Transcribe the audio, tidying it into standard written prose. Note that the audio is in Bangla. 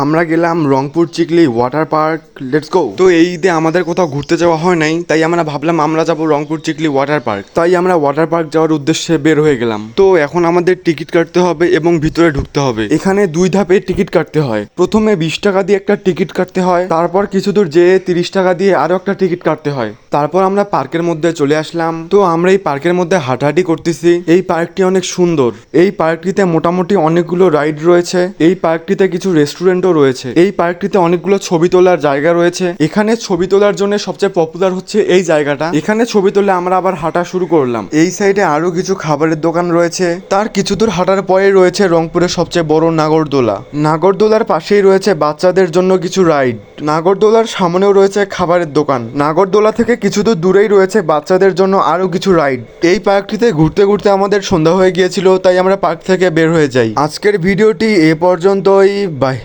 আমরা গেলাম Rangpur Chikli water park. Let's go. তো এই ঈদে আমাদের কোথাও ঘুরতে যাওয়া হয় নাই, তাই আমরা ভাবলাম আমরা যাব রংপুর চিকলি ওয়াটার পার্ক। তাই আমরা ওয়াটার পার্ক যাওয়ার উদ্দেশ্যে বের হয়ে গেলাম। তো এখন আমাদের টিকিট কাটতে হবে এবং ভিতরে ঢুকতে হবে। এখানে 2 ধাপে টিকিট কাটতে হয়। প্রথমে 20 টাকা দিয়ে একটা টিকিট কাটতে হয়, তারপর কিছু দূর যেয়ে 30 টাকা দিয়ে আরো একটা টিকিট কাটতে হয়। তারপর আমরা পার্কের মধ্যে চলে আসলাম। তো আমরা এই পার্কের মধ্যে হাঁটাহাঁটি করতেছি। এই পার্কটি অনেক সুন্দর। এই পার্কটিতে মোটামুটি অনেকগুলো রাইড রয়েছে। এই পার্কটিতে কিছু রেস্টুরেন্টও রয়েছে। এই পার্কটিতে অনেকগুলো ছবি তোলার জায়গা রয়েছে। এখানে ছবি তোলার জন্য সবচেয়ে পপুলার হচ্ছে এই জায়গাটা। এখানে ছবি তুলে আমরা আবার হাঁটা শুরু করলাম। এই সাইডে আরো কিছু খাবারের দোকান রয়েছে। তার কিছু দূর হাঁটার পরে রয়েছে রংপুরের সবচেয়ে বড় নাগরদোলা। নাগরদোলার পাশেই রয়েছে বাচ্চাদের জন্য কিছু রাইড। নাগরদোলার সামনেও রয়েছে খাবারের দোকান। নাগরদোলা থেকে কিছু দূর দূরেই রয়েছে বাচ্চাদের জন্য আরো কিছু রাইড। এই পার্কটিতে ঘুরতে ঘুরতে আমাদের সন্ধ্যা হয়ে গিয়েছিল, তাই আমরা পার্ক থেকে বের হয়ে যাই। আজকের ভিডিওটি এ পর্যন্তই। বাই।